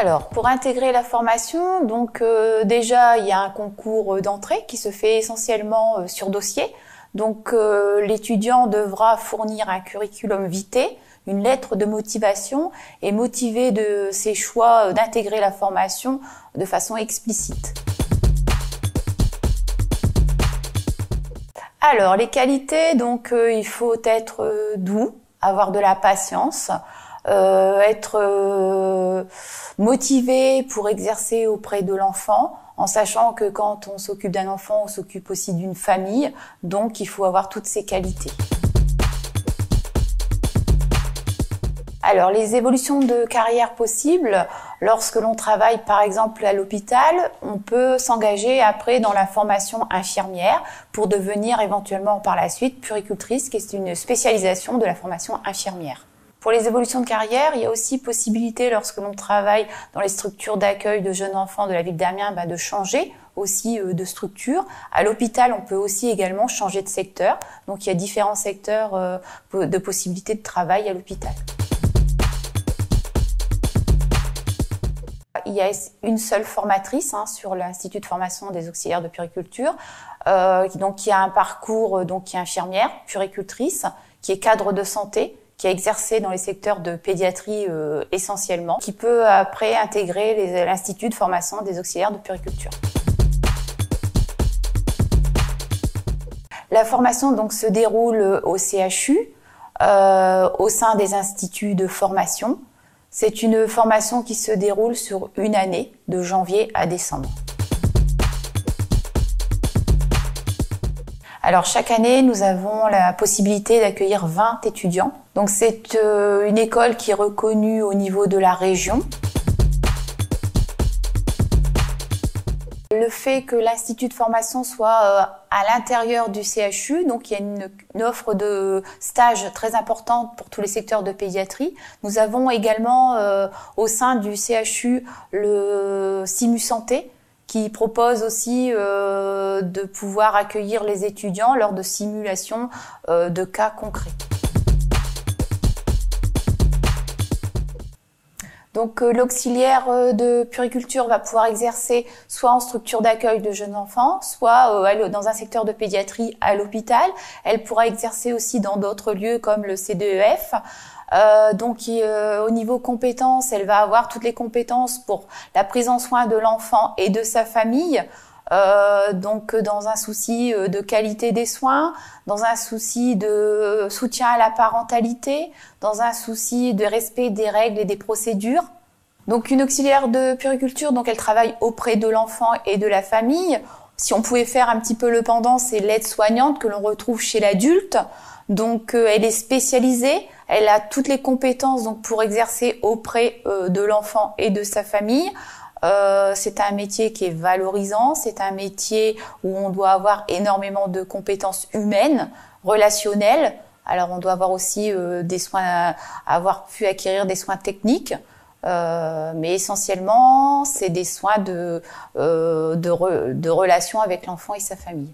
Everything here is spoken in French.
Alors, pour intégrer la formation, donc déjà, il y a un concours d'entrée qui se fait essentiellement sur dossier. Donc, l'étudiant devra fournir un curriculum vitae, une lettre de motivation et motiver de ses choix d'intégrer la formation de façon explicite. Alors, les qualités, donc il faut être doux, avoir de la patience, être motivé pour exercer auprès de l'enfant, en sachant que quand on s'occupe d'un enfant, on s'occupe aussi d'une famille, donc il faut avoir toutes ces qualités. Alors, les évolutions de carrière possibles, lorsque l'on travaille par exemple à l'hôpital, on peut s'engager après dans la formation infirmière pour devenir éventuellement par la suite puéricultrice, qui est une spécialisation de la formation infirmière. Pour les évolutions de carrière, il y a aussi possibilité, lorsque l'on travaille dans les structures d'accueil de jeunes enfants de la ville d'Amiens, de changer aussi de structure. À l'hôpital, on peut aussi également changer de secteur. Donc, il y a différents secteurs de possibilités de travail à l'hôpital. Il y a une seule formatrice sur l'Institut de formation des auxiliaires de puériculture, qui a un parcours qui est infirmière, puéricultrice, qui est cadre de santé, qui a exercé dans les secteurs de pédiatrie essentiellement, qui peut après intégrer l'Institut de formation des auxiliaires de puériculture. La formation donc se déroule au CHU, au sein des instituts de formation. C'est une formation qui se déroule sur une année, de janvier à décembre. Alors chaque année, nous avons la possibilité d'accueillir 20 étudiants. Donc c'est une école qui est reconnue au niveau de la région. Le fait que l'institut de formation soit à l'intérieur du CHU, donc il y a une offre de stage très importante pour tous les secteurs de pédiatrie. Nous avons également au sein du CHU le SIMU Santé, qui propose aussi de pouvoir accueillir les étudiants lors de simulations de cas concrets. Donc l'auxiliaire de puériculture va pouvoir exercer soit en structure d'accueil de jeunes enfants, soit dans un secteur de pédiatrie à l'hôpital. Elle pourra exercer aussi dans d'autres lieux comme le CDEF. Au niveau compétences, elle va avoir toutes les compétences pour la prise en soin de l'enfant et de sa famille. Dans un souci de qualité des soins, dans un souci de soutien à la parentalité, dans un souci de respect des règles et des procédures. Donc une auxiliaire de puériculture, donc elle travaille auprès de l'enfant et de la famille. Si on pouvait faire un petit peu le pendant, c'est l'aide-soignante que l'on retrouve chez l'adulte. Donc elle est spécialisée, elle a toutes les compétences pour exercer auprès de l'enfant et de sa famille. C'est un métier qui est valorisant, c'est un métier où on doit avoir énormément de compétences humaines, relationnelles. Alors on doit avoir aussi avoir pu acquérir des soins techniques, mais essentiellement c'est des soins de relation avec l'enfant et sa famille.